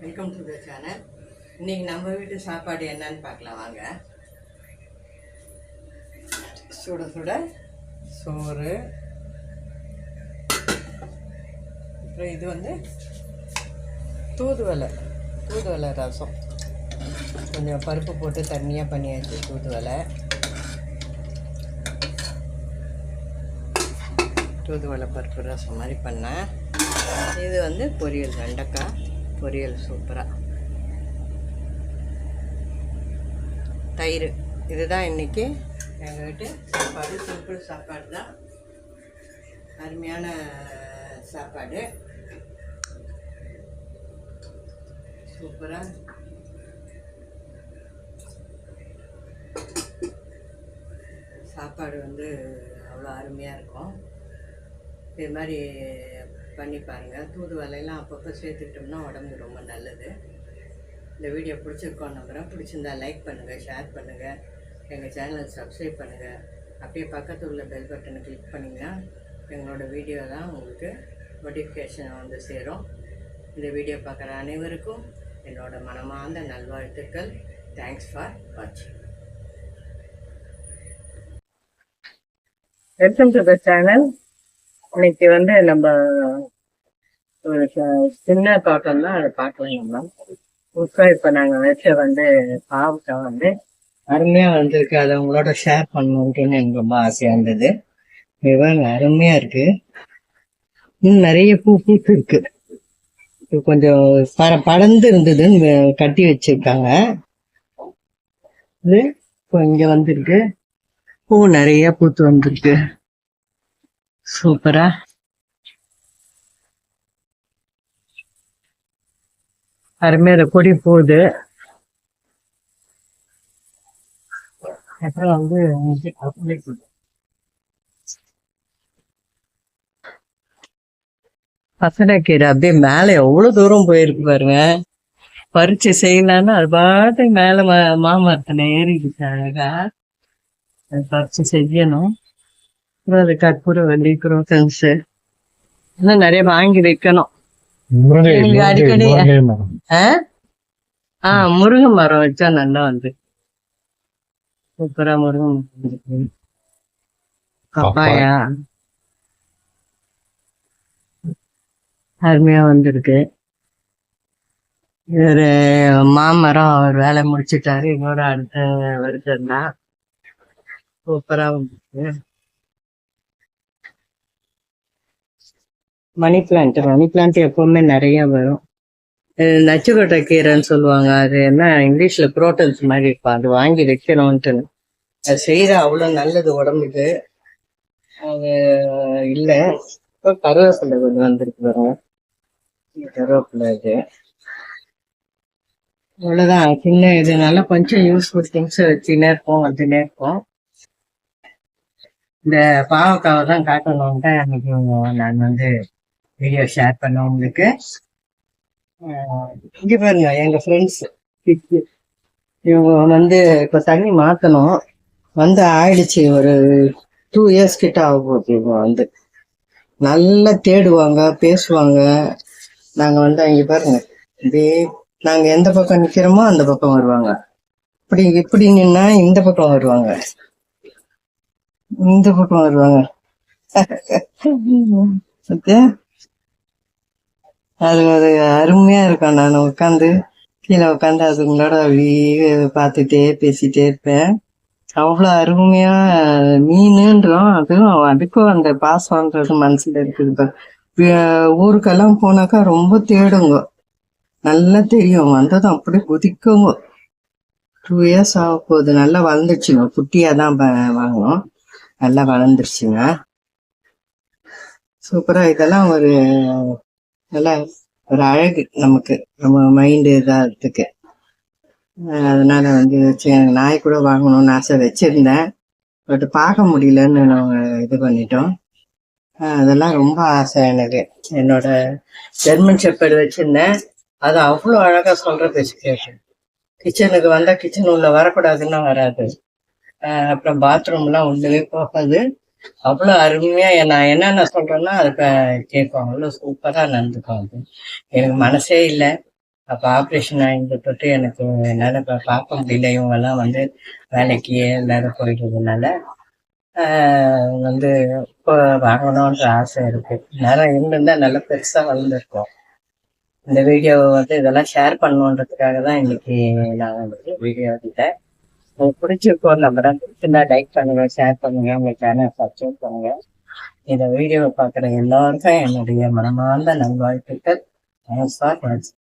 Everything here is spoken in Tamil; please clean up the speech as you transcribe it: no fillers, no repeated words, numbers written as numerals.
Welcome to the channel. இன்றைக்கி நம்ம வீட்டு சாப்பாடு என்னன்னு பார்க்கலாம் வாங்க. சுட சுட சோறு, அப்புறம் இது தூதுவளை ரசம். கொஞ்சம் பருப்பு போட்டு தண்ணியாக பண்ணியாச்சு. தூதுவளை பருப்பு ரசம் மாதிரி பண்ணேன். இது பொரியல், வெண்டைக்காய் பொரியல் சூப்பராக. தயிர். இதுதான் இன்றைக்கி எங்கள் வீட்டு சாப்பாடு. சிம்பிள் சாப்பாடு தான், அருமையான சாப்பாடு. சூப்பராக சாப்பாடு அவ்வளோ அருமையாக இருக்கும். இது மாதிரி பண்ணி பாருங்கள். தூதுவளையெல்லாம் அப்பப்போ சேர்த்துக்கிட்டோம்னா உடம்புக்கு ரொம்ப நல்லது. இந்த வீடியோ பிடிச்சிருக்கோம் நம்புகிறேன். பிடிச்சிருந்தா லைக் பண்ணுங்கள், ஷேர் பண்ணுங்கள், எங்கள் சேனலை சப்ஸ்கிரைப் பண்ணுங்கள். அப்படியே பக்கத்தில் உள்ள பெல் பட்டனை கிளிக் பண்ணிங்கன்னா எங்களோட வீடியோலாம் உங்களுக்கு நோட்டிஃபிகேஷன் சேரும். இந்த வீடியோ பார்க்குற அனைவருக்கும் என்னோட மனமார்ந்த நல்வாழ்த்துக்கள். தேங்க்ஸ் ஃபார் வாட்சிங். Welcome to the channel. இன்னைக்கு நம்ம ஒரு சின்ன தோட்டம் தான், அதை பார்க்கலாம். நம்ம புதுசாக இப்போ நாங்கள் வச்ச பாவக்காய் அருமையாக வந்திருக்கு. அதை உங்களோட ஷேர் பண்ணணுன்ட்டுன்னு எனக்கு ரொம்ப ஆசையாக இருந்தது. இவங்க அருமையாக இருக்கு. இன்னும் நிறைய பூத்து இருக்கு. கொஞ்சம் படர்ந்து இருந்ததுன்னு கட்டி வச்சிருக்காங்க. இது இப்போ இங்கே வந்திருக்கு. பூ நிறைய பூத்து வந்திருக்கு. சூப்பரா அருமையாக கொடி போகுது. அப்புறம் பசலைக்கீரை அப்படியே மேலே எவ்வளோ தூரம் போயிருக்கு பாருங்க. பறிச்சு செய்யலான்னு அது பாட்டு மேலே மாமரத்தில் ஏறிக்கிச்சு. அழகா பறிச்சு செய்யணும். அப்புறம் அது கற்பூரவல்லி, குரோட்டன்ஸ் இன்னும் நிறைய வாங்கி வைக்கணும். அடிக்கடி முருங்கை மரம் வச்சா நல்லா சூப்பரா முருங்கை மரம். பப்பாயா அருமையா வந்திருக்கு. இவரு மாமரம் அவர் வேலை முடிச்சுட்டாரு. இன்னொரு அடுத்த வருஷம் தான். சூப்பரா வந்திருக்கு. மணி பிளான்ட் எப்பவுமே நிறைய வரும். நச்சுக்கொட்டை கீரைன்னு சொல்லுவாங்க. அது என்ன இங்கிலீஷ்ல புரோட்டன்ஸ் மாதிரி இருக்கும். அது வாங்கி வைக்கணும்ட்டு அது செய்யற அவ்வளோ நல்லது உடம்புக்கு. அது இல்லை. இப்போ கருவேப்பிலை கொஞ்சம் வந்திருக்கு வரும். கருவேப்பிலை இது அவ்வளோதான். சின்ன இதனால கொஞ்சம் யூஸ்ஃபுல் திங்ஸ் வச்சுன்னே இருப்போம். இந்த பாவக்காவை தான் காட்டணும்ட்டு அன்னைக்கு நான் வீடியோ ஷேர் பண்ண உங்களுக்கு. இங்கே பாருங்க, எங்க ஃப்ரெண்ட்ஸ் இவங்க இப்போ தண்ணி மாற்றணும். ஆயிடுச்சு. ஒரு 2 years கிட்ட ஆக போகுது. இவங்க நல்லா தேடுவாங்க, பேசுவாங்க. நாங்கள் அங்கே பாருங்க, இப்படியே நாங்கள் எந்த பக்கம் நிற்கிறோமோ அந்த பக்கம் வருவாங்க. இப்படி நின்னா இந்த பக்கம் வருவாங்க, இந்த பக்கம் வருவாங்க. அது ஒரு அருமையா இருக்கும். நான் கீழே உட்காந்து அதுங்களோட அப்படியே பார்த்துட்டே பேசிட்டே இருப்பேன். அவ்வளோ அருமையா மீனுன்றோம். அதுக்கும் அந்த பாசம்ன்றது மனசுல இருக்குது. ஊருக்கெல்லாம் போனாக்கா ரொம்ப தேடுங்க, நல்லா தெரியும். வந்ததும் அப்படியே குதிக்குங்க. 2 years ஆக போகுது. நல்லா வளர்ந்துருச்சுங்க. குட்டியா தான் வாங்கணும். நல்லா வளர்ந்துருச்சுங்க. சூப்பரா. இதெல்லாம் நல்லா ஒரு அழகு நமக்கு, நம்ம மைண்டு இதாகிறதுக்கு. அதனால நாய் கூட வாங்கணும்னு ஆசை வச்சிருந்தேன். பட் பார்க்க முடியலன்னு நாங்கள் இது பண்ணிட்டோம். அதெல்லாம் ரொம்ப ஆசை எனக்கு. என்னோட ஜெர்மன் ஷெப்பர்டு வச்சிருந்தேன். அது அவ்வளோ அழகா சொல்ற பேச்சு கேட்கும். கிச்சனுக்கு வந்தால் கிச்சன் உள்ள வரக்கூடாதுன்னா வராது. அப்புறம் பாத்ரூம்லாம் உள்ளவே போகாது. அவ்வளோ அருமையா நான் என்னென்ன சொல்றேன்னா அதுக்கு கேட்கும். அவ்வளோ சூப்பரா நடந்துக்கும். அது எனக்கு மனசே இல்லை. அப்போ ஆப்ரேஷன் ஆகிட்டு தொட்டு எனக்கு என்னால் இப்போ பார்க்க முடியல. இவங்கெல்லாம் வந்து வேலைக்கு எல்லாரும் போயிட்டதுனால வந்து இப்போ வாங்கணுன்ற ஆசை இருக்கு. நேரம் இருந்திருந்தா நல்லா பெருசாக வளர்ந்துருக்கும். இந்த வீடியோவை வந்து இதெல்லாம் ஷேர் பண்ணணுன்றதுக்காக தான் இன்னைக்கு நான் வந்து வீடியோ எடுத்தேன். உங்களுக்கு பிடிச்சிருக்கோம் நம்புறேன். பிடிச்சிருந்தா லைக் பண்ணுங்க, ஷேர் பண்ணுங்க, உங்க சேனல் சப்ஸ்கிரைப் பண்ணுங்க. இந்த வீடியோவை பார்க்குற எல்லாருக்கும் என்னுடைய மனமார்ந்த நல்வாழ்த்துக்கள். தேங்க்ஸ் ஃபார் வாட்சிங்.